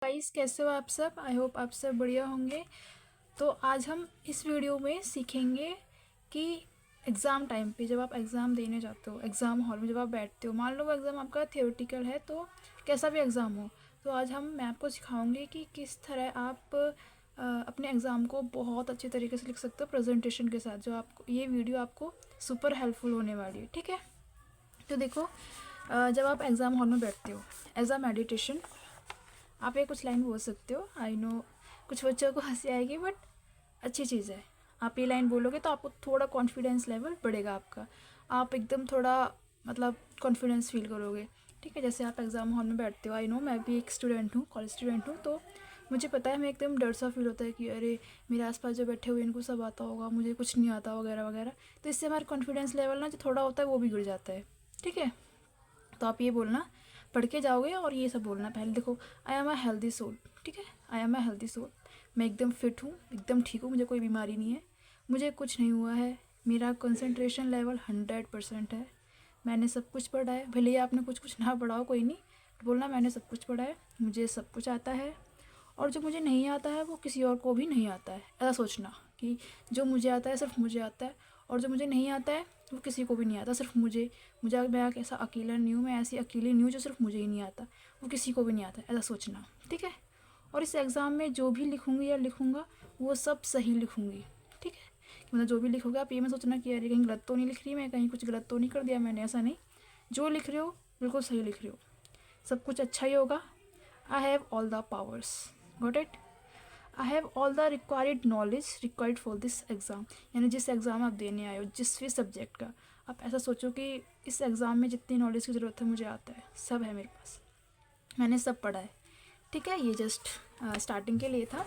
Guys, कैसे हो आप सब? आई होप आप सब बढ़िया होंगे। तो आज हम इस वीडियो में सीखेंगे कि एग्ज़ाम टाइम पे जब आप एग्ज़ाम देने जाते हो, एग्ज़ाम हॉल में जब आप बैठते हो, मान लो वो एग्ज़ाम आपका थियोरेटिकल है, तो कैसा भी एग्ज़ाम हो, तो आज मैं आपको सिखाऊंगी कि किस तरह आप अपने एग्ज़ाम को बहुत अच्छे तरीके से लिख सकते हो प्रेजेंटेशन के साथ। जो आपको ये वीडियो आपको सुपर हेल्पफुल होने वाली है, ठीक है। तो देखो, जब आप एग्ज़ाम हॉल में बैठते हो एज अ मेडिटेशन, आप ये कुछ लाइन बोल सकते हो। आई नो कुछ बच्चों को हंसी आएगी, बट अच्छी चीज़ है। आप ये लाइन बोलोगे तो आपको थोड़ा कॉन्फिडेंस लेवल बढ़ेगा आपका। आप एकदम थोड़ा मतलब कॉन्फिडेंस फील करोगे, ठीक है। जैसे आप एग्ज़ाम हॉल में बैठते हो, आई नो मैं भी एक स्टूडेंट हूँ, कॉलेज स्टूडेंट हूँ, तो मुझे पता है मैं एकदम डर सा फील होता है कि अरे मेरे आसपास जो बैठे हुए इनको सब आता होगा, मुझे कुछ नहीं आता वगैरह वगैरह। तो इससे हमारा कॉन्फिडेंस लेवल ना जो थोड़ा होता है वो भी गिर जाता है, ठीक है। तो आप ये बोलना, पढ़ के जाओगे और ये सब बोलना। पहले देखो, I am a healthy soul, ठीक है। I am a healthy soul, मैं एकदम फिट हूँ, एकदम ठीक हूँ, मुझे कोई बीमारी नहीं है, मुझे कुछ नहीं हुआ है, मेरा कंसंट्रेशन लेवल 100% है, मैंने सब कुछ पढ़ा है। भले ही आपने कुछ कुछ ना पढ़ा हो, कोई नहीं, बोलना मैंने सब कुछ पढ़ा है, मुझे सब कुछ आता है, और जो मुझे नहीं आता है वो किसी और को भी नहीं आता है। ऐसा सोचना कि जो मुझे आता है सिर्फ मुझे आता है, और जो मुझे नहीं आता है वो किसी को भी नहीं आता, सिर्फ मुझे मुझे मैं ऐसा अकेला नहीं हूँ, मैं ऐसी अकेली नहीं हूँ जो सिर्फ मुझे ही नहीं आता, वो किसी को भी नहीं आता। ऐसा सोचना, ठीक है। और इस एग्ज़ाम में जो भी लिखूँगी या लिखूँगा वो सब सही लिखूँगी, ठीक है। मतलब जो भी लिखोगे आप ये मत सोचना कि अरे कहीं गलत तो नहीं लिख रही मैं, कहीं कुछ गलत तो नहीं कर दिया मैंने। ऐसा नहीं, जो लिख रहे हो बिल्कुल सही लिख रहे हो, सब कुछ अच्छा ही होगा। I have all the powers, got it. I have all the required knowledge required for this exam, यानी जिस एग्ज़ाम आप देने आए हो, जिस भी सब्जेक्ट का, आप ऐसा सोचो कि इस एग्ज़ाम में जितनी नॉलेज की ज़रूरत है मुझे आता है, सब है मेरे पास, मैंने सब पढ़ा है, ठीक है। ये जस्ट स्टार्टिंग के लिए था।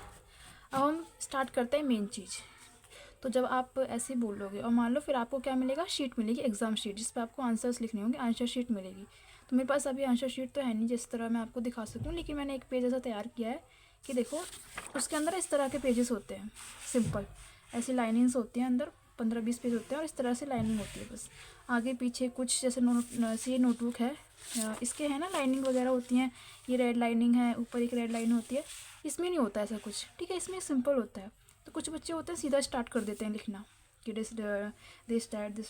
अब हम स्टार्ट करते हैं मेन चीज़। तो जब आप ऐसे बोलोगे और मान लो फिर आपको क्या मिलेगा, शीट मिलेगी, एग्ज़ाम शीट, जिस पर आपको आंसर्स लिखने होंगे, आंसर शीट मिलेगी। तो मेरे पास अभी आंसर शीट तो है नहीं जिस तरह मैं आपको दिखा सकूँ, लेकिन मैंने एक पेज ऐसा तैयार किया है कि देखो, उसके अंदर इस तरह के पेजेस होते हैं, सिंपल ऐसी लाइनिंग्स होती हैं अंदर, 15-20 पेज होते हैं, और इस तरह से लाइनिंग होती है बस। आगे पीछे कुछ जैसे ये नोटबुक है, इसके है ना लाइनिंग वगैरह होती हैं, ये रेड लाइनिंग है, ऊपर एक रेड लाइन होती है। इसमें नहीं होता ऐसा कुछ, ठीक है, इसमें सिंपल होता है। तो कुछ बच्चे होते हैं सीधा स्टार्ट कर देते हैं लिखना कि दिस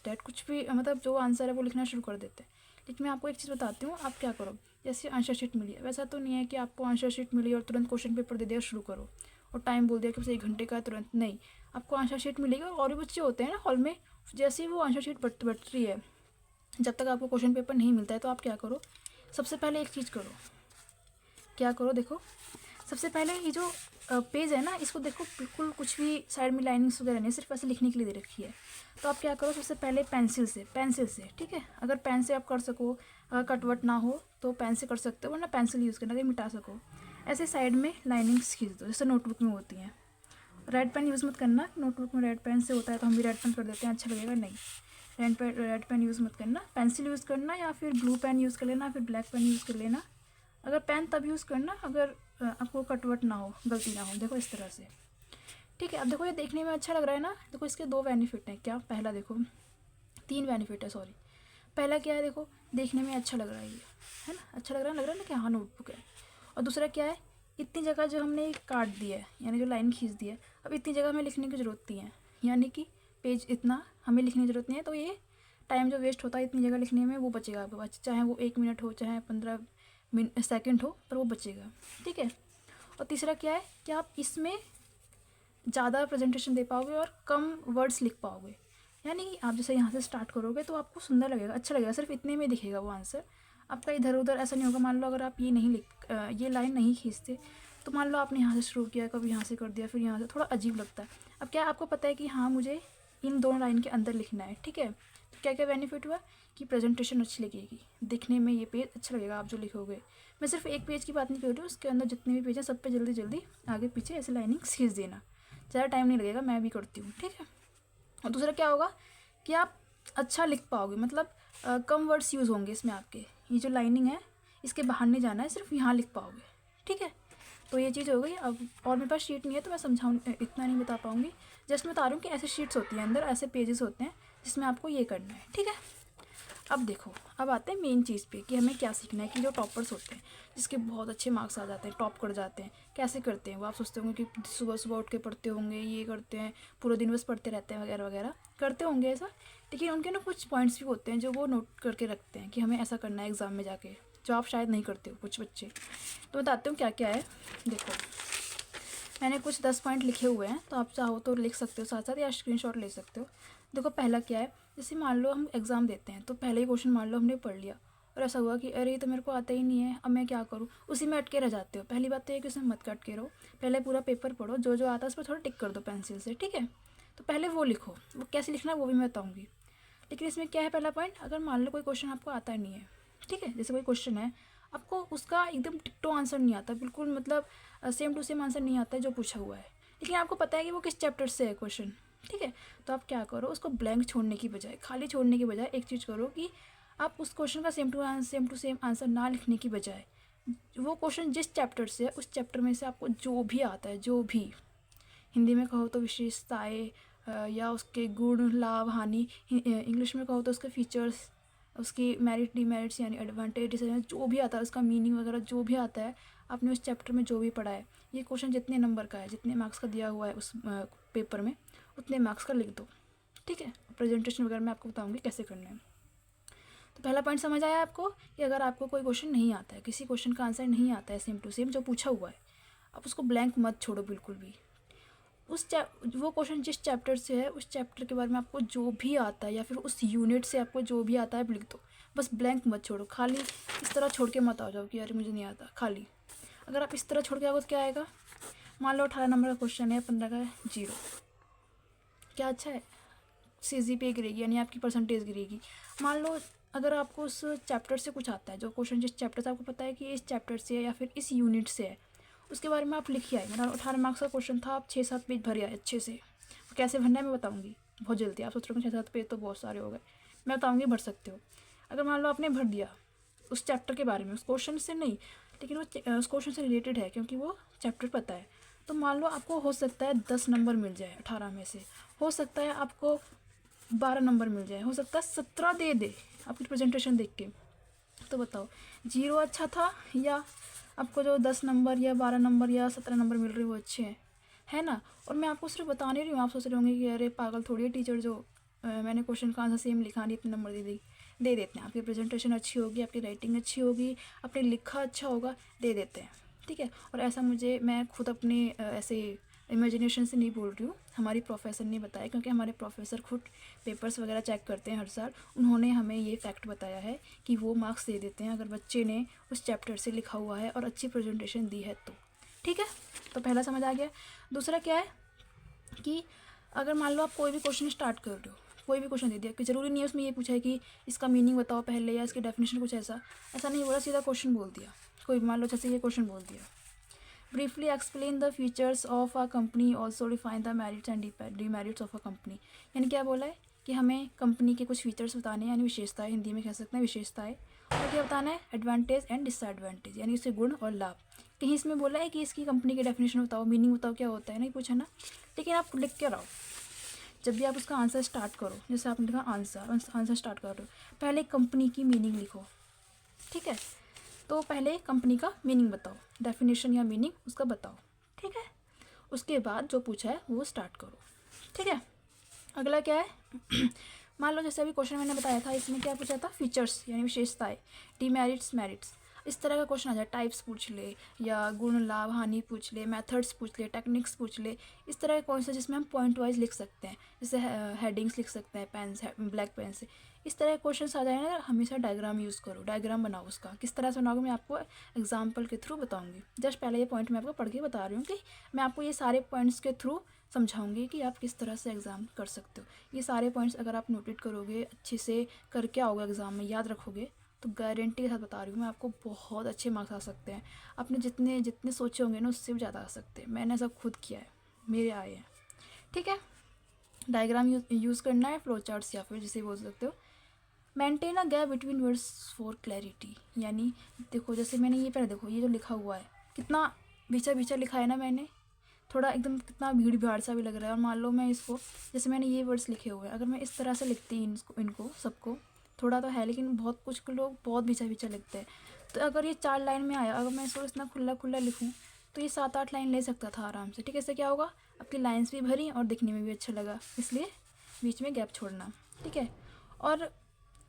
डैट कुछ भी, मतलब जो आंसर है वो लिखना शुरू कर देते हैं। लेकिन मैं आपको एक चीज़ बताती हूँ, आप क्या करो, जैसे आंसर शीट मिली है, वैसा तो नहीं है कि आपको आंसर शीट मिली और तुरंत क्वेश्चन पेपर दे दिया शुरू करो, और टाइम बोल दिया कि बस 1 घंटे का है, तुरंत नहीं। आपको आंसर शीट मिलेगी, और भी बच्चे होते हैं ना हॉल में, जैसे ही वो आंसर शीट बढ़ रही है, जब तक आपको क्वेश्चन पेपर नहीं मिलता है, तो आप क्या करो, सबसे पहले एक चीज़ करो, क्या करो, देखो सबसे पहले ये जो पेज है ना, इसको देखो, बिल्कुल कुछ भी साइड में लाइनिंग्स वगैरह नहीं, सिर्फ ऐसे लिखने के लिए दे रखी है। तो आप क्या करो, सबसे पहले पेंसिल से, ठीक है। अगर पेन से आप कर सको, अगर कटवट ना हो तो पेन से कर सकते हो, वरना पेंसिल यूज़ करना, अगर मिटा सको। ऐसे साइड में लाइनिंग्स खींच दो, जैसे नोटबुक में होती हैं। रेड पेन यूज़ मत करना, नोटबुक में रेड पेन से होता है तो हम भी रेड पेन कर देते हैं, अच्छा लगेगा नहीं। रेड पेन यूज़ मत करना, पेंसिल यूज़ करना, या फिर ब्लू पेन यूज़ कर लेना, फिर ब्लैक पेन यूज़ कर लेना। अगर पेन तब यूज़ करना अगर आपको कटवट ना हो, गलती ना हो। देखो इस तरह से, ठीक है। अब देखो ये देखने में अच्छा लग रहा है ना, देखो इसके 2 बेनिफिट हैं। क्या? पहला देखो, 3 बेनिफिट है, सॉरी। पहला क्या है, देखो देखने में अच्छा लग रहा है ये, है ना, अच्छा लग रहा है ना कि हाँ नोटबुक है। और दूसरा क्या है, इतनी जगह जो हमने काट दी है, यानी जो लाइन खींच दी है, अब इतनी जगह हमें लिखने की ज़रूरत नहीं है, यानी कि पेज इतना हमें लिखने की ज़रूरत नहीं है। तो ये टाइम जो वेस्ट होता है इतनी जगह लिखने में, वो बचेगा आपके पास, चाहे वो 1 मिनट हो, चाहे 15 सेकंड हो, पर वो बचेगा, ठीक है। और तीसरा क्या है कि आप इसमें ज़्यादा प्रेजेंटेशन दे पाओगे और कम वर्ड्स लिख पाओगे। यानी कि आप जैसे यहाँ से स्टार्ट करोगे तो आपको सुंदर लगेगा, अच्छा लगेगा, सिर्फ इतने में दिखेगा वो आंसर आपका, इधर उधर ऐसा नहीं होगा। मान लो अगर आप ये लाइन नहीं खींचते, तो मान लो आपने यहाँ से शुरू किया, कभी यहाँ से कर दिया, फिर यहाँ से, थोड़ा अजीब लगता है। अब क्या आपको पता है कि हाँ मुझे इन 2 लाइन के अंदर लिखना है, ठीक है। तो क्या क्या बेनिफिट हुआ कि प्रेजेंटेशन अच्छी लगेगी, दिखने में ये पेज अच्छा लगेगा आप जो लिखोगे। मैं सिर्फ एक पेज की बात नहीं कर रही हूँ, उसके अंदर जितने भी पेज हैं सब पे जल्दी जल्दी आगे पीछे ऐसे लाइनिंग खींच देना, ज़्यादा टाइम नहीं लगेगा, मैं भी करती हूँ, ठीक है। और दूसरा क्या होगा कि आप अच्छा लिख पाओगे, मतलब कम वर्ड्स यूज़ होंगे इसमें आपके, ये जो लाइनिंग है इसके बाहर नहीं जाना है, सिर्फ यहाँ लिख पाओगे, ठीक है। तो ये चीज़ हो गई। अब और मेरे पास शीट नहीं है तो मैं समझाऊँ इतना नहीं बता पाऊँगी, जस्ट मैं बता रही हूँ कि ऐसे शीट्स होती हैं अंदर, ऐसे पेजेस होते हैं जिसमें आपको ये करना है, ठीक है। अब देखो, अब आते हैं मेन चीज़ पे कि हमें क्या सीखना है। कि जो टॉपर्स होते हैं, जिसके बहुत अच्छे मार्क्स आ जाते हैं, टॉप कर जाते हैं, कैसे करते हैं वो? आप सोचते होंगे कि सुबह सुबह उठ के पढ़ते होंगे, ये करते हैं, पूरा दिन बस पढ़ते रहते हैं वगैरह वगैरह, करते होंगे ऐसा। लेकिन उनके ना कुछ पॉइंट्स भी होते हैं जो वो नोट करके रखते हैं कि हमें ऐसा करना है एग्ज़ाम में जाके, जो आप शायद नहीं करते हो कुछ बच्चे। तो बताते हूँ क्या क्या है। देखो, मैंने कुछ 10 पॉइंट लिखे हुए हैं, तो आप चाहो तो लिख सकते हो साथ साथ, या स्क्रीनशॉट ले सकते हो। देखो, पहला क्या है, जैसे मान लो हम एग्ज़ाम देते हैं, तो पहले ही क्वेश्चन मान लो हमने पढ़ लिया, और ऐसा हुआ कि अरे ये तो मेरे को आता ही नहीं है, अब मैं क्या करूँ, उसी में अटके रह जाते हो। पहली बात तो ये कि उसमें मत अटके रहो, पहले पूरा पेपर पढ़ो, जो जो आता है उस पर थोड़ा टिक कर दो पेंसिल से, ठीक है। तो पहले वो लिखो, वो कैसे लिखना है वो भी मैं बताऊँगी। लेकिन इसमें क्या है, पहला पॉइंट, अगर मान लो कोई क्वेश्चन आपको आता नहीं है, ठीक है, जैसे कोई क्वेश्चन है, आपको उसका एकदम टिकटो आंसर नहीं आता, बिल्कुल मतलब सेम टू सेम आंसर नहीं आता है जो पूछा हुआ है, लेकिन आपको पता है कि वो किस चैप्टर से है क्वेश्चन, ठीक है। तो आप क्या करो, उसको ब्लैंक छोड़ने की बजाय, खाली छोड़ने की बजाय एक चीज़ करो कि आप उस क्वेश्चन का सेम टू सेम आंसर ना लिखने की बजाय, वो क्वेश्चन जिस चैप्टर से है उस चैप्टर में से आपको जो भी आता है, जो भी, हिंदी में कहो तो विशेषताएँ, या उसके गुण लाभ हानि, इंग्लिश में कहो तो उसके फीचर्स, उसकी मेरिट डिमेरिट्स यानी एडवांटेज डिसएडवांटेज, जो भी आता है उसका मीनिंग वगैरह जो भी आता है, आपने उस चैप्टर में जो भी पढ़ा है, ये क्वेश्चन जितने नंबर का है, जितने मार्क्स का दिया हुआ है उस पेपर में, उतने मार्क्स का लिख दो, ठीक है। प्रेजेंटेशन वगैरह मैं आपको बताऊँगी कैसे करना है। तो पहला पॉइंट समझ आया आपको कि अगर आपको कोई क्वेश्चन नहीं आता है, किसी क्वेश्चन का आंसर नहीं आता है सेम टू सेम जो पूछा हुआ है, आप उसको ब्लैंक मत छोड़ो बिल्कुल भी। वो क्वेश्चन जिस चैप्टर से है उस चैप्टर के बारे में आपको जो भी आता है, या फिर उस यूनिट से आपको जो भी आता है लिख दो, बस ब्लैंक मत छोड़ो। खाली इस तरह छोड़ के मत आ जाओ कि अरे मुझे नहीं आता, खाली। अगर आप इस तरह छोड़ के आओगे तो क्या आएगा, मान लो 18 नंबर का क्वेश्चन है, 15 का है, 0, क्या अच्छा है, CGPA गिरेगी, यानी आपकी परसेंटेज गिरेगी। मान लो अगर आपको उस चैप्टर से कुछ आता है, जो क्वेश्चन जिस चैप्टर से आपको पता है कि इस चैप्टर से है या फिर इस यूनिट से है, उसके बारे में आप लिखिए आए। मतलब 18 मार्क्स का क्वेश्चन था, आप 6-7 पेज भर आए अच्छे से। कैसे भरना है मैं बताऊँगी बहुत जल्दी। आप सोच रहे हो 6-7 पेज तो बहुत सारे हो गए, मैं बताऊँगी, भर सकते हो। अगर मान लो आपने भर दिया उस चैप्टर के बारे में, उस क्वेश्चन से नहीं, लेकिन वो उस क्वेश्चन से रिलेटेड है क्योंकि वो चैप्टर पता है, तो मान लो आपको हो सकता है 10 नंबर मिल जाए 18 में से, हो सकता है आपको 12 नंबर मिल जाए, हो सकता है 17 दे दे आपकी प्रेजेंटेशन देख के। तो बताओ, 0 अच्छा था या आपको जो 10 नंबर या 12 नंबर या 17 नंबर मिल रहे हैं वो अच्छे हैं, है ना। और मैं आपको सिर्फ बता नहीं रही हूँ, आप सोच रहे होंगे कि अरे पागल थोड़ी है टीचर, जो मैंने क्वेश्चन का आंसर सेम लिखा नहीं इतने नंबर दे देते हैं। आपकी प्रेजेंटेशन अच्छी होगी, आपकी राइटिंग अच्छी होगी, आपने लिखा अच्छा होगा, दे देते हैं, ठीक है। और ऐसा मैं खुद अपने ऐसे इमेजिनेशन से नहीं बोल रही हूँ, हमारी प्रोफेसर ने बताया, क्योंकि हमारे प्रोफेसर खुद पेपर्स वगैरह चेक करते हैं हर साल। उन्होंने हमें ये फैक्ट बताया है कि वो मार्क्स दे देते हैं अगर बच्चे ने उस चैप्टर से लिखा हुआ है और अच्छी प्रेजेंटेशन दी है तो, ठीक है। तो पहला समझ आ गया। दूसरा क्या है कि अगर मान लो आप कोई भी क्वेश्चन स्टार्ट कर रहे हो, कोई भी क्वेश्चन दे दिया, कि ज़रूरी नहीं है उसमें ये पूछा है कि इसका मीनिंग बताओ पहले या इसकी डेफिनेशन, कुछ ऐसा नहीं बोला, सीधा क्वेश्चन बोल दिया। कोई मान लो जैसे ये क्वेश्चन बोल दिया, briefly explain the features of a company, also define the merits and demerits of a company। यानी क्या बोला है कि हमें कंपनी के कुछ फीचर्स बताने हैं, यानी विशेषताएं, हिंदी में कह सकते हैं विशेषताएं, और क्या बताना है, एडवांटेज एंड डिसएडवांटेज, यानी उसके गुण और लाभ। कहीं इसमें बोला है कि इसकी कंपनी की डेफिनेशन बताओ, मीनिंग बताओ, क्या होता है, नहीं पूछा ना। लेकिन आप लिख के रहो, जब भी आप उसका आंसर स्टार्ट करो, जैसे आपने लिखा आंसर स्टार्ट कर रहे हो, पहले कंपनी की मीनिंग लिखो, ठीक है। तो पहले कंपनी का मीनिंग बताओ, डेफिनेशन या मीनिंग उसका बताओ, ठीक है। उसके बाद जो पूछा है वो स्टार्ट करो, ठीक है। अगला क्या है मान लो जैसे अभी क्वेश्चन मैंने बताया था, इसमें क्या पूछा था, फीचर्स यानी विशेषताएं, डीमेरिट्स मेरिट्स, इस तरह का क्वेश्चन आ जाए। टाइप्स पूछ ले, या गुण लाभ हानि पूछ ले, मेथड्स पूछ ले, टेक्निक्स पूछ ले, इस तरह का कौन सा जिसमें हम पॉइंट वाइज लिख सकते हैं, जैसे हेडिंग्स लिख सकते हैं पेन से, ब्लैक पेन से। इस तरह के क्वेश्चन आ जाए ना, हमेशा डायग्राम यूज़ करो, डायग्राम बनाओ उसका। किस तरह से बनाओगे मैं आपको एग्जाम्पल के थ्रू बताऊंगी। जस्ट पहले ये पॉइंट मैं आपको पढ़ के बता रही हूँ कि मैं आपको ये सारे पॉइंट्स के थ्रू समझाऊंगी कि आप किस तरह से एग्ज़ाम कर सकते हो। ये सारे पॉइंट्स अगर आप नोटेट करोगे, अच्छे से करके आओगे एग्ज़ाम में, याद रखोगे, तो गारंटी के साथ बता रही हूँ मैं आपको, बहुत अच्छे मार्क्स आ सकते हैं। आपने जितने सोचे होंगे ना उससे भी ज़्यादा आ सकते हैं। मैंने ऐसा खुद किया है, मेरे आए हैं, ठीक है। डायग्राम यूज़ करना है, फ्लो चार्ट्स या फिर जिसे बोल सकते हो। Maintain a gap between words for clarity, यानी देखो जैसे मैंने ये पहले देखो, ये जो लिखा हुआ है कितना बीचा बीचा लिखा है ना मैंने, थोड़ा एकदम कितना भीड़ भाड़ सा भी लग रहा है। और मान लो मैं इसको, जैसे मैंने ये वर्ड्स लिखे हुए हैं, अगर मैं इस तरह से लिखती इनको सबको, थोड़ा तो है, लेकिन बहुत कुछ लोग बहुत बिछा बिछा लिखते हैं। तो अगर ये 4 लाइन में आया, अगर मैं इसको इतना खुला खुला लिखूँ तो ये 7-8 लाइन ले सकता था आराम से। ठीक है, इससे क्या होगा, आपकी लाइन्स भी भरी और दिखने में भी अच्छा लगा, इसलिए बीच में गैप छोड़ना। ठीक है, और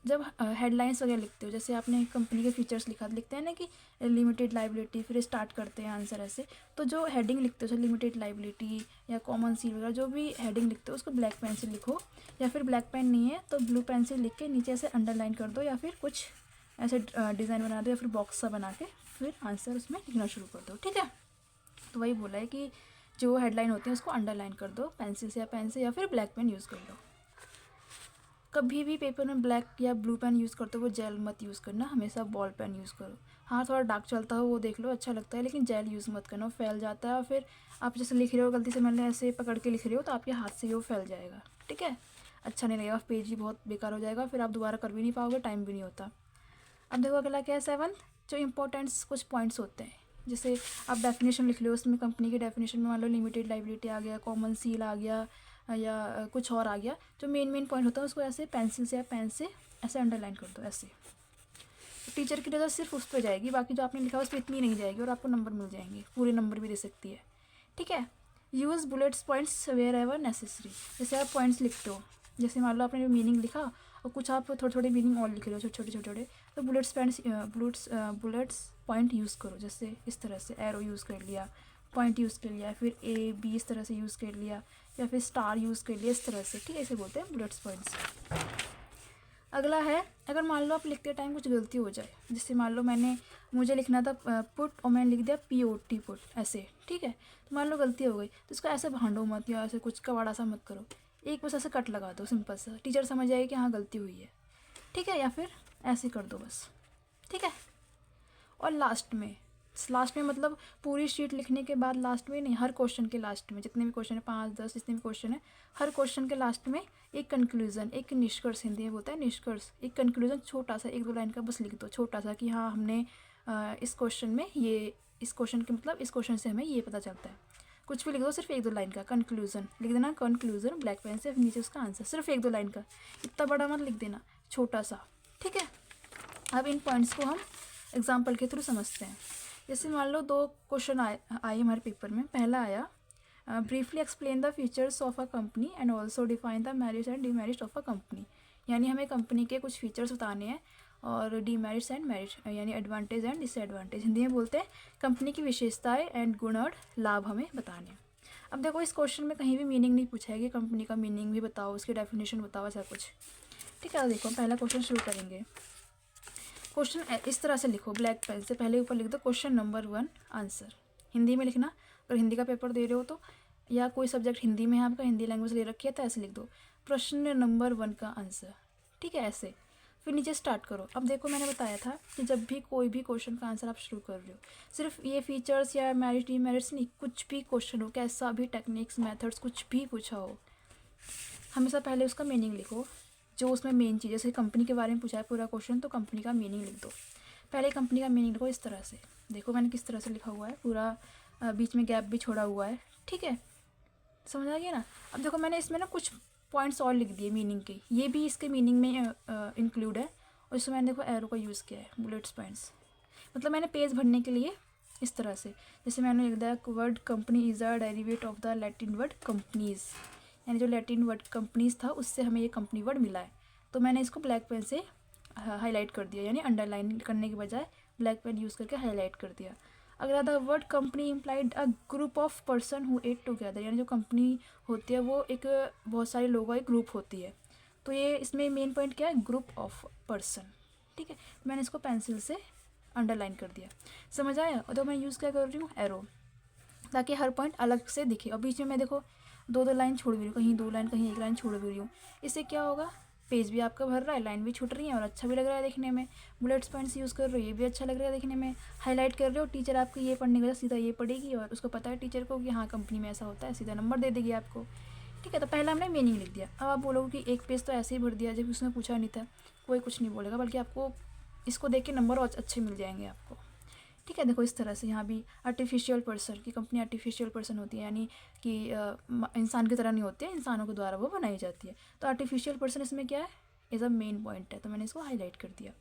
जब हेडलाइंस वगैरह लिखते हो, जैसे आपने कंपनी के फीचर्स लिखते हैं ना कि लिमिटेड लाइबिलिटी, फिर स्टार्ट करते हैं आंसर ऐसे, तो जो हेडिंग लिखते हो जैसे लिमिटेड लाइबिलिटी या कॉमन सील वगैरह जो भी हेडिंग लिखते हो उसको ब्लैक पेन से लिखो, या फिर ब्लैक पेन नहीं है तो ब्लू पेन से लिख के नीचे से अंडरलाइन कर दो, या फिर कुछ ऐसे डिज़ाइन बना दो, या फिर बॉक्स सा बना के फिर आंसर उसमें लिखना शुरू कर दो। ठीक है, तो वही बोला है कि जो हेडलाइन होती है उसको अंडरलाइन कर दो पेंसिल से या पेन से, या फिर ब्लैक पेन यूज़ कर लो। कभी भी पेपर में ब्लैक या ब्लू पेन यूज़ करते हो वो जेल मत यूज़ करना, हमेशा बॉल पेन यूज़ करो। हाँ, थोड़ा डार्क चलता हो वो देख लो, अच्छा लगता है, लेकिन जेल यूज़ मत करना, वो फैल जाता है, और फिर आप जैसे लिख रहे हो गलती से मैंने ऐसे पकड़ के लिख रहे हो तो आपके हाथ से ही वो फैल जाएगा। ठीक है, अच्छा नहीं लगेगा, पेज भी बहुत बेकार हो जाएगा, फिर आप दोबारा कर भी नहीं पाओगे, टाइम भी नहीं होता। अब देखो अगला क्या है 7th, जो इंपॉर्टेंट्स कुछ पॉइंट्स होते हैं, जैसे आप डेफिनेशन लिख लो, उसमें कंपनी की डेफिनेशन में मान लो लिमिटेड लाइबिलिटी आ गया, कॉमन सील आ गया, या कुछ और आ गया, जो मेन पॉइंट होता है उसको ऐसे पेंसिल से या पेन से ऐसे अंडरलाइन कर दो ऐसे। टीचर की नज़र सिर्फ उस पर जाएगी, बाकी जो आपने लिखा है उस पर इतनी नहीं जाएगी, और आपको नंबर मिल जाएंगे, पूरे नंबर भी दे सकती है। ठीक है, use bullets points wherever necessary, जैसे आप पॉइंट्स लिखते हो, जैसे मान लो आपने मीनिंग लिखा और कुछ आप थोड़े थोड़े मीनिंग और लिख रहे हो छोटे छोटे, तो बुलेट्स पॉइंट यूज़ करो, जैसे इस तरह से एरो यूज़ कर लिया, पॉइंट यूज़ कर लिया, फिर A B इस तरह से यूज़ कर लिया, या फिर स्टार यूज़ कर लिया इस तरह से। ठीक है, इसे बोलते हैं बुलेट्स पॉइंट्स। अगला है, अगर मान लो आप लिखते टाइम कुछ गलती हो जाए, जैसे मान लो मुझे लिखना था पुट और मैंने लिख दिया POT पुट ऐसे। ठीक है, तो मान लो गलती हो गई, तो इसको ऐसे भांडो मत या ऐसे कुछ कबाड़ा सा मत करो, एक बस ऐसे कट लगा दो सिंपल सा, टीचर समझ जाएगी कि हाँ गलती हुई है। ठीक है, या फिर ऐसे कर दो बस। ठीक है, और लास्ट में मतलब पूरी शीट लिखने के बाद लास्ट में नहीं, हर क्वेश्चन के लास्ट में, जितने भी क्वेश्चन है 5-10 जितने भी क्वेश्चन है, हर क्वेश्चन के लास्ट में एक कंक्लूजन, एक निष्कर्ष, हिंदी में बोलता है निष्कर्ष, एक कंक्लूजन छोटा सा 1-2 लाइन का बस लिख दो, छोटा सा, कि हाँ हमने इस क्वेश्चन में ये, इस क्वेश्चन के मतलब इस क्वेश्चन से हमें ये पता चलता है। कुछ भी लिख दो, सिर्फ 1-2 लाइन का कंक्लूजन लिख देना, कंक्लूजन ब्लैक पेन से, नीचे उसका आंसर, सिर्फ 1-2 लाइन का, इतना बड़ा मत लिख देना, छोटा सा। ठीक है, अब इन पॉइंट्स को हम एग्जाम्पल के थ्रू समझते हैं। जैसे मान लो 2 क्वेश्चन आए हमारे पेपर में। पहला आया briefly explain the features of a company and also define the merits and demerits of a company, यानी हमें कंपनी के कुछ फीचर्स बताने हैं और डीमेरिट्स एंड मेरिट्स, यानी एडवांटेज एंड डिसएडवांटेज, हिंदी में बोलते हैं कंपनी की विशेषताएं एंड गुण और लाभ हमें बताने हैं। अब देखो इस क्वेश्चन में कहीं भी मीनिंग नहीं पूछा है कि कंपनी का मीनिंग भी बताओ, उसकी डेफिनेशन बताओ, ऐसा कुछ। ठीक है, देखो पहला क्वेश्चन शुरू करेंगे। क्वेश्चन इस तरह से लिखो, ब्लैक पेन से पहले ऊपर लिख दो क्वेश्चन नंबर 1 आंसर, हिंदी में लिखना, अगर हिंदी का पेपर दे रहे हो तो, या कोई सब्जेक्ट हिंदी में है आपका, हिंदी लैंग्वेज ले रखी है तो ऐसे लिख दो प्रश्न नंबर 1 का आंसर। ठीक है, ऐसे फिर नीचे स्टार्ट करो। अब देखो मैंने बताया था कि जब भी कोई भी क्वेश्चन का आंसर आप शुरू कर रहे हो, सिर्फ ये फीचर्स या मेरिट डीमेरिट्स नहीं, कुछ भी क्वेश्चन हो, कैसा भी टेक्निक्स मेथड्स कुछ भी पूछा हो, हमेशा पहले उसका मीनिंग लिखो, जो उसमें मेन चीज़, जैसे कंपनी के बारे में पूछा है पूरा क्वेश्चन तो कंपनी का मीनिंग लिख दो, पहले कंपनी का मीनिंग लिखो इस तरह से। देखो मैंने किस तरह से लिखा हुआ है, पूरा बीच में गैप भी छोड़ा हुआ है। ठीक है, समझ आ गया ना। अब देखो मैंने इसमें ना कुछ पॉइंट्स और लिख दिए मीनिंग के, ये भी इसके मीनिंग में इंक्लूड है, और इसमें मैंने देखो एरो का यूज़ किया है, बुलेट्स पॉइंट्स, मतलब मैंने पेज भरने के लिए इस तरह से, जैसे मैंने लिख दिया word company is a derivative of the Latin word companies, यानी जो लैटिन वर्ड कंपनीज था उससे हमें ये कंपनी वर्ड मिला है, तो मैंने इसको ब्लैक पेन से हाईलाइट कर दिया, यानी अंडरलाइन करने के बजाय ब्लैक पेन यूज़ करके हाईलाइट कर दिया। अगर the word company implied a group of person who ate together, यानी जो कंपनी होती है वो एक बहुत सारे लोगों का एक ग्रुप होती है, तो ये इसमें मेन पॉइंट क्या है, ग्रुप ऑफ पर्सन। ठीक है, मैंने इसको पेंसिल से अंडरलाइन कर दिया, समझ आया। और तो मैं यूज़ क्या कर रही हूँ, एरो, ताकि हर पॉइंट अलग से दिखे, और बीच में मैं देखो 2-2 लाइन छोड़ भी रही हूँ, कहीं 2 लाइन कहीं 1 लाइन छोड़ भी रही हूँ, इससे क्या होगा, पेज भी आपका भर रहा है, लाइन भी छूट रही है और अच्छा भी लग रहा है देखने में। बुलेट्स पॉइंट्स यूज़ कर रहे हो, ये भी अच्छा लग रहा है देखने में। हाईलाइट कर रहे हो, टीचर आपको ये पढ़ने के बाद सीधा ये पढ़ेगी, और उसको पता है टीचर को कि हाँ कंपनी में ऐसा होता है, सीधा नंबर दे देगी आपको। ठीक है, तो पहला हमने मीनिंग लिख दिया। अब आप बोलोगे कि एक पेज तो ऐसे ही भर दिया जब उसने पूछा नहीं था, कोई कुछ नहीं बोलेगा, बल्कि आपको इसको देख के नंबर और अच्छे मिल जाएंगे आपको। ठीक है, देखो इस तरह से यहाँ भी आर्टिफिशियल पर्सन की कंपनी आर्टिफिशियल पर्सन होती है, यानी कि इंसान की तरह नहीं होती है, इंसानों के द्वारा वो बनाई जाती है, तो आर्टिफिशियल पर्सन इसमें क्या है, एज अ मेन पॉइंट है, तो मैंने इसको हाईलाइट कर दिया।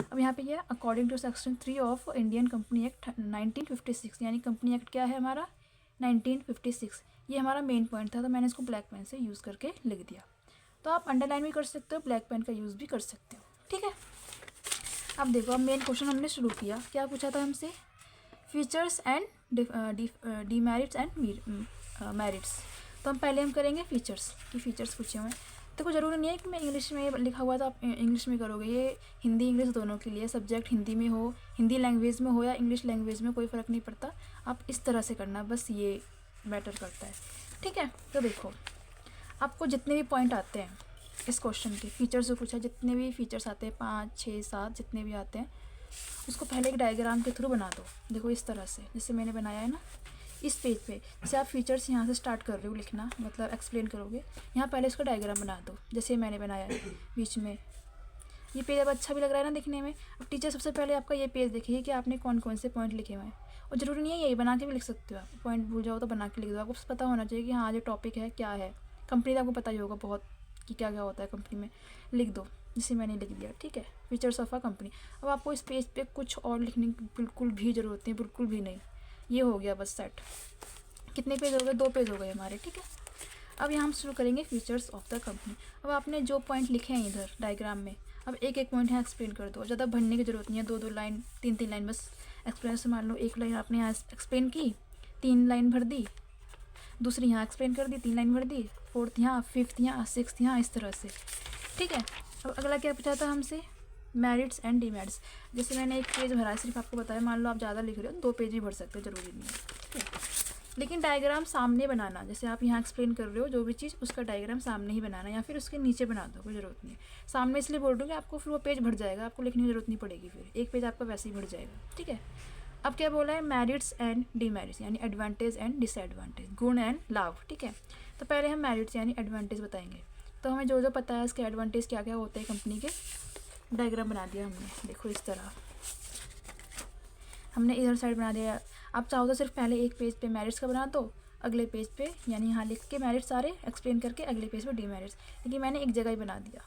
अब यहाँ पे ये according to section 3 of Indian company act 1956, यानी कंपनी एक्ट क्या है हमारा 1956, ये हमारा मेन पॉइंट था, तो मैंने इसको ब्लैक पेन से यूज़ करके लिख दिया। तो आप अंडरलाइन भी कर सकते हो, ब्लैक पेन का यूज़ भी कर सकते हो, ठीक है। अब देखो, अब मेन क्वेश्चन हमने शुरू किया, क्या पूछा था हमसे, features and demerits and merits. तो हम पहले हम करेंगे फीचर्स की, फीचर्स पूछे हुए हैं। देखो जरूरी नहीं है कि मैं इंग्लिश में लिखा हुआ था आप इंग्लिश में करोगे, ये हिंदी इंग्लिश दोनों के लिए, सब्जेक्ट हिंदी में हो, हिंदी लैंग्वेज में हो या इंग्लिश लैंग्वेज में, कोई फ़र्क नहीं पड़ता, आप इस तरह से करना, बस ये मैटर करता है, ठीक है। तो देखो आपको जितने भी पॉइंट आते हैं इस क्वेश्चन के, फीचर्स जो पूछा, जितने भी फीचर्स आते हैं 5, 6, 7 जितने भी आते हैं, उसको पहले एक डायग्राम के थ्रू बना दो। देखो इस तरह से, जैसे मैंने बनाया है ना इस पेज पे, जैसे आप फीचर्स यहाँ से स्टार्ट कर रहे हो लिखना, मतलब एक्सप्लेन करोगे, यहाँ पहले इसका डायग्राम बना दो, जैसे मैंने बनाया है बीच में। ये पेज अब अच्छा भी लग रहा है ना दिखने में। अब टीचर सबसे पहले आपका ये पेज देखिए कि आपने कौन कौन से पॉइंट लिखे हुए हैं, और ज़रूरी नहीं है यही बना के भी लिख सकते हो आप, पॉइंट भूल जाओ तो बना के लिख दो, आपको पता होना चाहिए कि हाँ जो टॉपिक है क्या है, कंपनी का आपको पता ही होगा बहुत कि क्या क्या होता है कंपनी में, लिख दो, जिसे मैंने लिख दिया, ठीक है, फीचर्स ऑफ अ कंपनी। अब आपको इस पेज पे कुछ और लिखने की बिल्कुल भी ज़रूरत नहीं, बिल्कुल भी नहीं, ये हो गया बस सेट। कितने पेज हो गए, 2 पेज हो गए हमारे, ठीक है। अब यहाँ हम शुरू करेंगे फीचर्स ऑफ द कंपनी। अब आपने जो पॉइंट लिखे हैं इधर डायग्राम में, अब एक एक पॉइंट यहाँ एक्सप्लेन कर दो, ज़्यादा भरने की ज़रूरत नहीं है, 2-2 लाइन 3-3 लाइन बस एक्सप्लेन से, मान लो एक लाइन आपने यहाँ एक्सप्लेन की, 3 लाइन भर दी, दूसरी यहाँ एक्सप्लेन कर दी, 3 लाइन भर दी, 4th यहाँ, 5th यहाँ, 6th यहाँ, इस तरह से, ठीक है। अब अगला क्या पूछा था हमसे, मेरिट्स एंड डीमेरिट्स। जैसे मैंने एक पेज भरा है, सिर्फ आपको बताया, मान लो आप ज़्यादा लिख रहे हो 2 पेज भी भर सकते हो, ज़रूरी नहीं है, ठीक है। लेकिन डायग्राम सामने बनाना, जैसे आप यहाँ एक्सप्लेन कर रहे हो जो भी चीज़, उसका डायग्राम सामने ही बनाना, या फिर उसके नीचे बना दो, कोई ज़रूरत नहीं है। सामने इसलिए बोल रही हूँ कि आपको फिर वो पेज भर जाएगा, आपको लिखने की ज़रूरत नहीं पड़ेगी, फिर एक पेज आपका वैसे ही भर जाएगा, ठीक है। अब क्या बोला है, मेरिट्स एंड डीमेरिट्स, यानी एडवांटेज एंड डिसएडवांटेज, गुण एंड लाभ, ठीक है। तो पहले हम मेरिट्स यानी एडवांटेज बताएंगे। तो हमें जो जो पता है इसके एडवांटेज क्या क्या होते हैं कंपनी के, डायग्राम बना दिया हमने, देखो इस तरह हमने इधर साइड बना दिया। आप चाहो तो सिर्फ पहले एक पेज पे मेरिट्स का बना दो, अगले पेज पे यानी यहाँ लिख के मेरिट्स सारे एक्सप्लेन करके, अगले पेज पे डीमेरिट्स, लेकिन मैंने एक जगह ही बना दिया।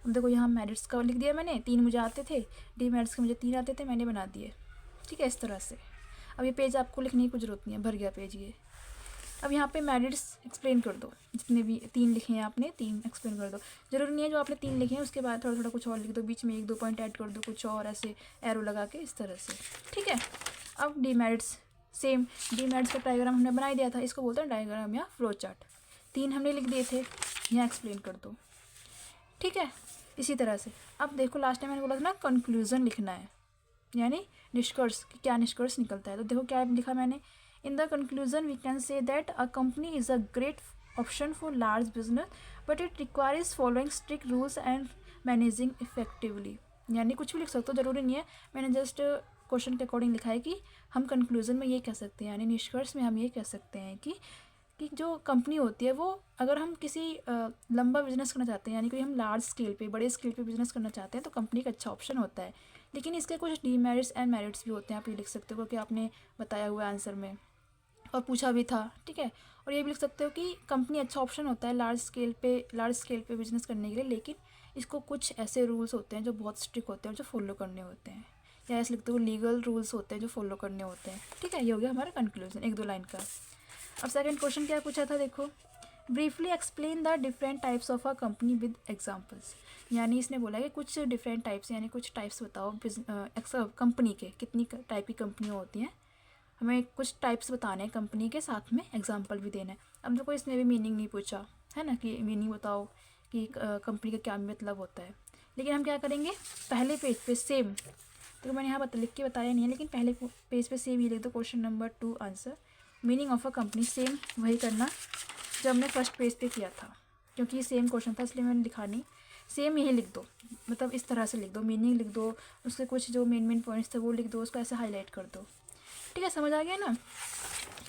अब देखो यहाँ मेरिट्स का लिख दिया मैंने, 3 मुझे आते थे, डीमेरिट्स के मुझे 3 आते थे, मैंने बना दिए, ठीक है, इस तरह से। अब ये पेज आपको लिखने की कुछ ज़रूरत नहीं है, भर गया पेज ये। अब यहाँ पे मेरिट्स एक्सप्लेन कर दो, जितने भी 3 लिखे हैं आपने, 3 एक्सप्लेन कर दो, ज़रूरी नहीं है जो आपने 3 लिखे हैं उसके बाद थोड़ा थोड़ा कुछ और लिख दो, बीच में 1-2 पॉइंट ऐड कर दो, कुछ और ऐसे एरो लगा के, इस तरह से, ठीक है। अब डीमेरिट्स, सेम डीमेरिट्स का डायग्राम हमने बना ही दिया था, इसको बोलते हैं डायग्राम या फ्लो चार्ट। 3 हमने लिख दिए थे, यहाँ एक्सप्लेन कर दो, ठीक है, इसी तरह से। अब देखो लास्ट टाइम मैंने बोला था ना कंक्लूजन लिखना है, यानी निष्कर्ष कि क्या निष्कर्ष निकलता है। तो देखो क्या लिखा मैंने, in the conclusion we can say that a company is a great option for large business but it requires following strict rules and managing effectively. यानी कुछ भी लिख सकते हो, ज़रूरी नहीं है, मैंने जस्ट क्वेश्चन के अकॉर्डिंग लिखा है कि हम कंक्लूजन में ये कह सकते हैं, यानी निष्कर्ष में हम ये कह सकते हैं कि जो कंपनी होती है वो, अगर हम किसी लंबा बिजनेस करना चाहते हैं, यानी कि हम लार्ज स्केल पे, बड़े स्केल पे बिजनेस करना चाहते हैं, तो कंपनी का अच्छा ऑप्शन होता है। लेकिन इसके कुछ डीमेरिट्स एंड मेरिट्स भी होते हैं, आप ये लिख सकते हो क्योंकि आपने बताया हुआ आंसर में और पूछा भी था, ठीक है। और ये भी लिख सकते हो कि कंपनी अच्छा ऑप्शन होता है लार्ज स्केल पे बिजनेस करने के लिए, लेकिन इसको कुछ ऐसे रूल्स होते हैं जो बहुत स्ट्रिक्ट होते हैं और जो फॉलो करने होते हैं, या ऐसे लिखते हो लीगल रूल्स होते हैं जो फॉलो करने होते हैं, ठीक है। ये हो गया हमारा कंक्लूजन, 1-2 लाइन का। अब सेकंड क्वेश्चन क्या पूछा था, देखो, briefly explain the different types of a company with examples. यानी इसने बोला कि कुछ डिफरेंट टाइप्स, यानी कुछ टाइप्स बताओ कंपनी के, कितनी टाइप की कंपनियाँ होती हैं, हमें कुछ टाइप्स बताने हैं कंपनी के, साथ में एग्जांपल भी देना है। अब देखो इसने भी मीनिंग नहीं पूछा है ना, कि मीनिंग बताओ कि कंपनी का क्या मतलब होता है, लेकिन हम क्या करेंगे, पहले पेज पे सेम, तो मैंने यहाँ लिख के बताया नहीं है, लेकिन पहले पेज पे सेम ही लिख दो, question number 2 answer, meaning of a company, same वही करना जो हमने फर्स्ट पेज पे किया था, क्योंकि ये सेम क्वेश्चन था इसलिए मैंने लिखा नहीं, सेम यही लिख दो, मतलब इस तरह से लिख दो, मीनिंग लिख दो, उसके कुछ जो मेन पॉइंट्स थे वो लिख दो, उसको ऐसे हाईलाइट कर दो, ठीक है, समझ आ गया ना।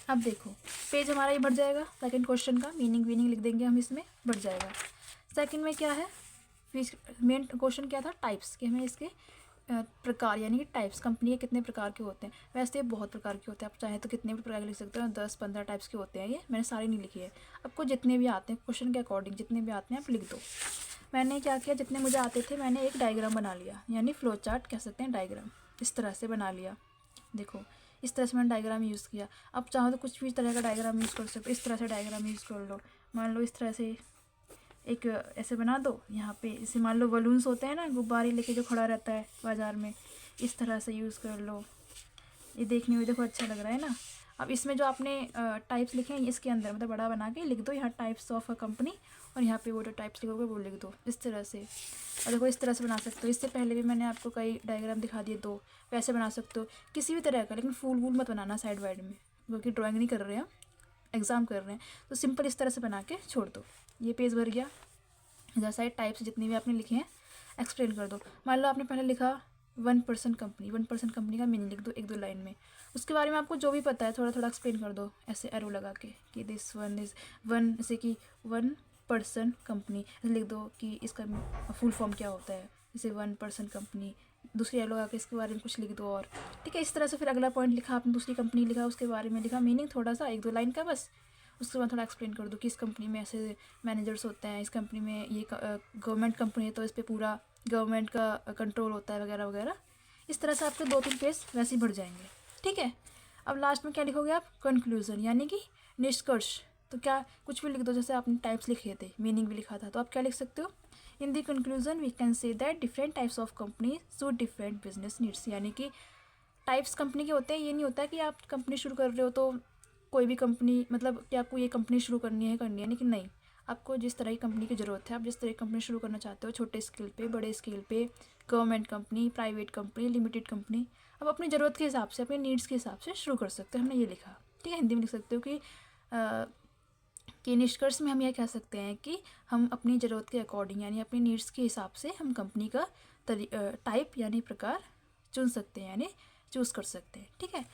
अब देखो पेज हमारा ये बढ़ जाएगा, सेकंड क्वेश्चन का मीनिंग लिख देंगे हम, इसमें बढ़ जाएगा। सेकंड में क्या है, मेन क्वेश्चन क्या था, टाइप्स, कि हमें इसके प्रकार, यानी कि टाइप्स, कंपनी के कितने प्रकार के होते हैं। वैसे बहुत प्रकार के होते हैं, आप चाहे तो कितने भी प्रकार के लिख सकते हो, 10-15 टाइप्स के होते हैं, ये मैंने सारे नहीं लिखे हैं, आपको जितने भी आते हैं क्वेश्चन के अकॉर्डिंग जितने भी आते हैं आप लिख दो। मैंने क्या किया, जितने मुझे आते थे मैंने एक डायग्राम बना लिया, यानी फ्लो चार्ट कह सकते हैं, डायग्राम इस तरह से बना लिया। देखो इस तरह से मैंने डायग्राम यूज़ किया। अब चाहो तो कुछ भी तरह का डायग्राम यूज़ कर सकते हो, इस तरह से डायग्राम यूज़ कर लो। मान लो इस तरह से एक ऐसे बना दो, यहाँ पे इसे मान लो बलून्स होते हैं ना, गुब्बारे लेके जो खड़ा रहता है बाज़ार में, इस तरह से यूज़ कर लो। ये देखने में देखो अच्छा लग रहा है ना। अब इसमें जो आपने टाइप्स लिखे हैं इसके अंदर मतलब बड़ा बना के लिख दो यहाँ टाइप्स ऑफ अ कंपनी, और यहाँ पे वो जो टाइप्स लिखोगे वो लिख दो इस तरह से। और देखो इस तरह से बना सकते हो। इससे पहले भी मैंने आपको कई डायग्राम दिखा दिए, दो वैसे बना सकते हो किसी भी तरह का, लेकिन फूल वूल मत बनाना साइड वाइड में, क्योंकि ड्राइंग नहीं कर रहे हैं, एग्ज़ाम कर रहे हैं। तो सिंपल इस तरह से बना के छोड़ दो। ये पेज भर गया। इधर साइड टाइप्स जितने भी आपने लिखे हैं एक्सप्लेन कर दो। मान लो आपने पहले लिखा 1% कंपनी, 1% कंपनी का मीनिंग लिख दो एक दो लाइन में। उसके बारे में आपको जो भी पता है थोड़ा थोड़ा एक्सप्लेन कर दो, ऐसे एरो लगा के कि दिस वन इज़ वन, जैसे कि 1% कंपनी ऐसे लिख दो कि इसका फुल फॉर्म क्या होता है, जैसे 1% कंपनी। दूसरी एरो लगा के इसके बारे में कुछ लिख दो और, ठीक है। इस तरह से फिर अगला पॉइंट लिखा आपने, दूसरी कंपनी लिखा, उसके बारे में लिखा मीनिंग थोड़ा सा एक दो लाइन का बस। उसके बाद थोड़ा एक्सप्लेन कर दो कि इस कंपनी में ऐसे मैनेजर्स होते हैं, इस कंपनी में ये गवर्नमेंट कंपनी है तो इस पर पूरा गवर्नमेंट का कंट्रोल होता है वगैरह वगैरह। इस तरह से आपके 2-3 पेज वैसे ही भर जाएंगे, ठीक है। अब लास्ट में क्या लिखोगे आप, कंक्लूजन, यानी कि निष्कर्ष। तो क्या कुछ भी लिख दो, जैसे आपने टाइप्स लिखे थे, मीनिंग भी लिखा था, तो आप क्या लिख सकते हो, in the conclusion we can say that different types of company suit different business needs. यानी कि टाइप्स कंपनी के होते हैं, ये नहीं होता है कि आप कंपनी शुरू कर रहे हो तो कोई भी कंपनी, मतलब कि आपको ये कंपनी शुरू करनी है, लेकिन नहीं, आपको जिस तरह की कंपनी की ज़रूरत है, आप जिस तरह की कंपनी शुरू करना चाहते हो, छोटे स्केल पे, बड़े स्केल पे, government company, private company, limited company, आप अपनी ज़रूरत के हिसाब से, अपनी नीड्स के हिसाब से शुरू कर सकते हो। हमने ये लिखा, ठीक है। हिंदी में लिख सकते हो कि निष्कर्ष में हम यह कह सकते हैं कि हम अपनी ज़रूरत के अकॉर्डिंग, यानी अपनी नीड्स के हिसाब से हम कंपनी का टाइप यानी प्रकार चुन सकते हैं, यानी चूज़ कर सकते हैं, ठीक है।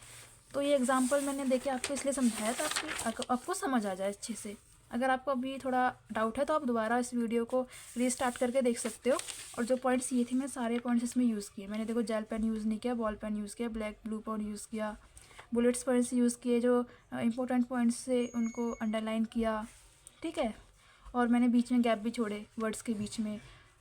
तो ये एग्जांपल मैंने देके आपको इसलिए समझाया ताकि आपको समझ आ जाए अच्छे से। अगर आपको अभी थोड़ा डाउट है तो आप दोबारा इस वीडियो को रीस्टार्ट करके देख सकते हो। और जो पॉइंट्स ये थे मैं सारे पॉइंट्स इसमें यूज़ किए। मैंने देखो जेल पेन यूज़ नहीं किया, बॉल पेन यूज़ किया, ब्लैक ब्लू पेन यूज़ किया, बुलेट्स पॉइंट्स यूज़ किए, जो इंपॉर्टेंट पॉइंट्स से उनको अंडरलाइन किया, ठीक है। और मैंने बीच में गैप भी छोड़े वर्ड्स के बीच में।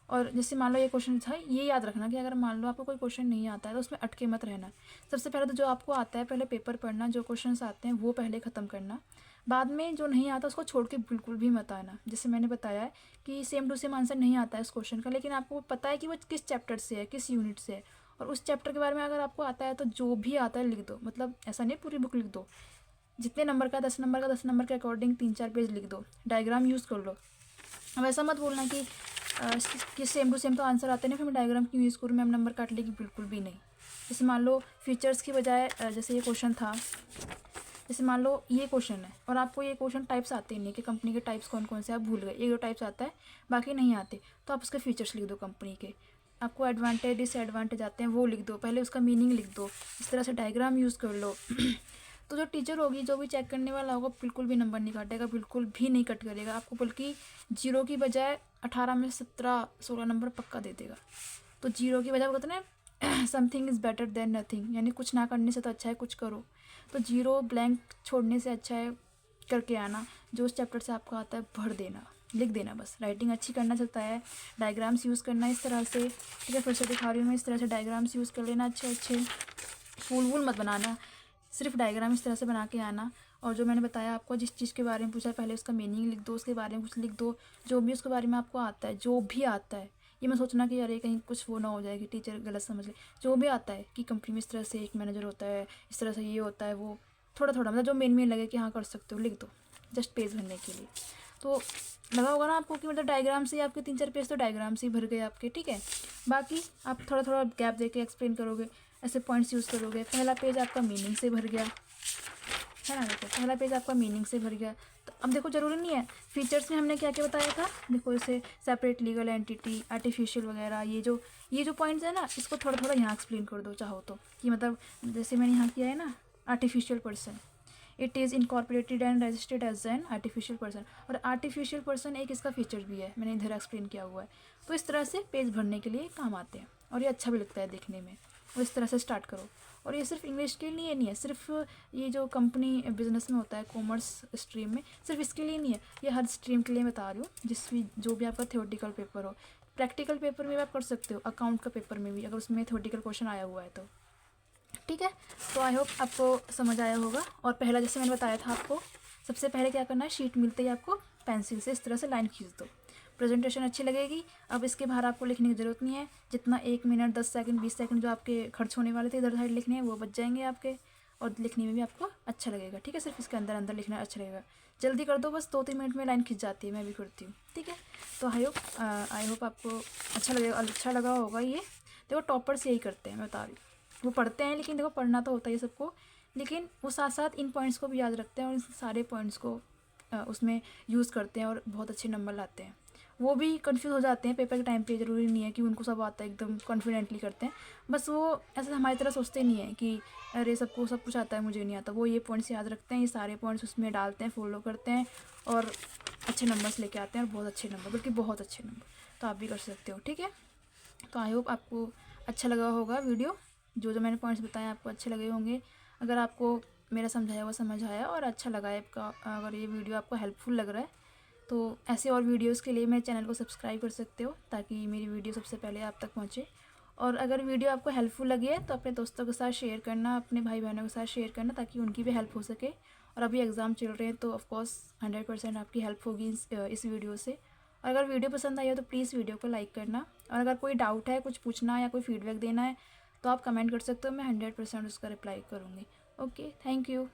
और जैसे मान लो ये क्वेश्चन था, ये याद रखना कि अगर मान लो आपको कोई क्वेश्चन नहीं आता है तो उसमें अटके मत रहना। सबसे पहले तो जो आपको आता है पहले पेपर पढ़ना, जो क्वेश्चंस आते हैं वो पहले ख़त्म करना, बाद में जो नहीं आता उसको छोड़ के बिल्कुल भी मत आना। जैसे मैंने बताया है कि सेम टू सेम आंसर नहीं आता है इस क्वेश्चन का, लेकिन आपको पता है कि वो किस चैप्टर से है, किस यूनिट से है, और उस चैप्टर के बारे में अगर आपको आता है तो जो भी आता है लिख दो। मतलब ऐसा नहीं पूरी बुक लिख दो, जितने नंबर का 10 नंबर का 10 नंबर के अकॉर्डिंग 3-4 पेज लिख दो, डायग्राम यूज़ कर लो। अब ऐसा मत बोलना कि सेम टू सेम तो आंसर आते नहीं, फिर मैं डायग्राम क्यों यूज़ करूँ, मैम नंबर काट लेगी, बिल्कुल भी नहीं। जैसे मान लो फीचर्स की बजाय जैसे ये क्वेश्चन था, जैसे मान लो ये क्वेश्चन है और आपको ये क्वेश्चन टाइप्स आते ही नहीं कि कंपनी के टाइप्स कौन कौन से, आप भूल गए, एक दो टाइप्स आता है बाकी नहीं आते, तो आप उसके फीचर्स लिख दो कंपनी के। आपको एडवांटेज डिसएडवांटेज आते हैं वो लिख दो, पहले उसका मीनिंग लिख दो, इस तरह से डायग्राम यूज़ कर लो। तो जो टीचर होगी, जो भी चेक करने वाला होगा, बिल्कुल भी नंबर नहीं काटेगा, बिल्कुल भी नहीं कट करेगा आपको, बल्कि 0 की बजाय 18 में 17-16 नंबर पक्का दे देगा। तो 0 की बजाय वो कहते हैं something is better than nothing, यानी कुछ ना करने से तो अच्छा है कुछ करो। तो 0 ब्लैंक छोड़ने से अच्छा है करके आना, जो उस चैप्टर से आपको आता है भर देना, लिख देना बस। राइटिंग अच्छी करना चलता है, डायग्राम्स यूज़ करना इस तरह से, ठीक है। फिर से दिखा रही हूँ मैं, इस तरह से डायग्राम्स यूज़ कर लेना अच्छे अच्छे, फूल वूल मत बनाना, सिर्फ डायग्राम इस तरह से बना के आना। और जो मैंने बताया आपको, जिस चीज़ के बारे में पूछा पहले उसका मीनिंग लिख दो, उसके बारे में कुछ लिख दो, जो भी उसके बारे में आपको आता है, जो भी आता है। ये मैं सोचना कि अरे कहीं कुछ वो ना हो जाए कि टीचर गलत समझ ले। जो भी आता है कि कंपनी में इस तरह से एक मैनेजर होता है, इस तरह से ये होता है, वो थोड़ा थोड़ा मतलब जो मेन लगे कि हाँ कर सकते हो लिख दो, जस्ट पेज भरने के लिए। तो लगा होगा ना आपको कि मतलब डायग्राम से आपके 3-4 पेज तो डायग्राम से ही भर गए आपके, ठीक है। बाकी आप थोड़ा थोड़ा गैप दे के एक्सप्लेन करोगे, ऐसे पॉइंट्स यूज़ करोगे। पहला पेज आपका मीनिंग से भर गया है ना, देखो पहला पेज आपका मीनिंग से भर गया। तो अब देखो ज़रूरी नहीं है फीचर्स में हमने क्या क्या बताया था, देखो इसे सेपरेट लीगल एंटिटी, आर्टिफिशियल वगैरह, ये जो पॉइंट्स है ना, इसको थोड़ा थोड़ा यहाँ एक्सप्लेन कर दो चाहो तो, कि मतलब जैसे मैंने यहाँ किया है ना, artificial person, it is incorporated and registered as an artificial person, और आर्टिफिशियल पर्सन एक इसका फीचर भी है, मैंने इधर एक्सप्लेन किया हुआ है। तो इस तरह से पेज भरने के लिए काम आते हैं और ये अच्छा भी लगता है देखने में। और इस तरह से स्टार्ट करो और ये सिर्फ इंग्लिश के लिए नहीं है, सिर्फ ये जो कंपनी बिजनेस में होता है कॉमर्स स्ट्रीम में, सिर्फ इसके लिए नहीं है, ये हर स्ट्रीम के लिए बता रही हूँ। जो भी आपका थ्योरेटिकल पेपर हो, प्रैक्टिकल पेपर में भी आप कर सकते हो, अकाउंट का पेपर में भी, अगर उसमें थ्योरेटिकल क्वेश्चन आया हुआ है तो। ठीक है, तो आई होप आपको समझ आया होगा। और पहला जैसे मैंने बताया था आपको, सबसे पहले क्या करना है, शीट मिलते ही आपको पेंसिल से इस तरह से लाइन खींच दो, प्रेजेंटेशन अच्छी लगेगी। अब इसके बाहर आपको लिखने की ज़रूरत नहीं है, जितना 1 मिनट 10 सेकंड 20 सेकंड जो आपके खर्च होने वाले थे इधर साइड लिखने हैं वो बच जाएंगे आपके, और लिखने में भी आपको अच्छा लगेगा। ठीक है, सिर्फ इसके अंदर अंदर लिखना अच्छा लगेगा। जल्दी कर दो, बस 2-3 मिनट में लाइन खिंच जाती है, मैं भी करती हूँ। ठीक है, तो आई होप आपको अच्छा लगा होगा ये। देखो टॉपर्स यही करते हैं, मैं बता रही हूँ, वो पढ़ते हैं, लेकिन देखो पढ़ना तो होता है सबको, लेकिन वो साथ साथ इन पॉइंट्स को भी याद रखते हैं और इन सारे पॉइंट्स को उसमें यूज़ करते हैं और बहुत अच्छे नंबर लाते हैं। वो भी कंफ्यूज हो जाते हैं पेपर के टाइम पे, ज़रूरी नहीं है कि उनको सब आता है, एकदम कॉन्फिडेंटली करते हैं, बस वो ऐसे हमारी तरह सोचते नहीं है कि अरे सबको सब कुछ आता है मुझे नहीं आता। वो ये पॉइंट्स याद रखते हैं, ये सारे पॉइंट्स उसमें डालते हैं, फॉलो करते हैं और अच्छे नंबर्स लेके आते हैं, और बहुत अच्छे नंबर, बल्कि बहुत अच्छे नंबर। तो आप भी कर सकते हो। ठीक है, तो आई होप आपको अच्छा लगा होगा वीडियो, जो मैंने पॉइंट्स बताए आपको अच्छे लगे होंगे। अगर आपको मेरा समझाया हुआ समझ आया और अच्छा लगा है आपका, अगर ये वीडियो आपको हेल्पफुल लग रहा है, तो ऐसे और वीडियोस के लिए मेरे चैनल को सब्सक्राइब कर सकते हो, ताकि मेरी वीडियो सबसे पहले आप तक पहुँचे। और अगर वीडियो आपको हेल्पफुल लगी है तो अपने दोस्तों के साथ शेयर करना, अपने भाई बहनों के साथ शेयर करना, ताकि उनकी भी हेल्प हो सके। और अभी एग्ज़ाम चल रहे हैं तो ऑफकोर्स 100% आपकी हेल्प होगी इस वीडियो से। और अगर वीडियो पसंद आई हो तो प्लीज़ वीडियो को लाइक करना, और अगर कोई डाउट है, कुछ पूछना या कोई फीडबैक देना है तो आप कमेंट कर सकते हो, मैं 100% उसका रिप्लाई करूँगी। Okay, thank you.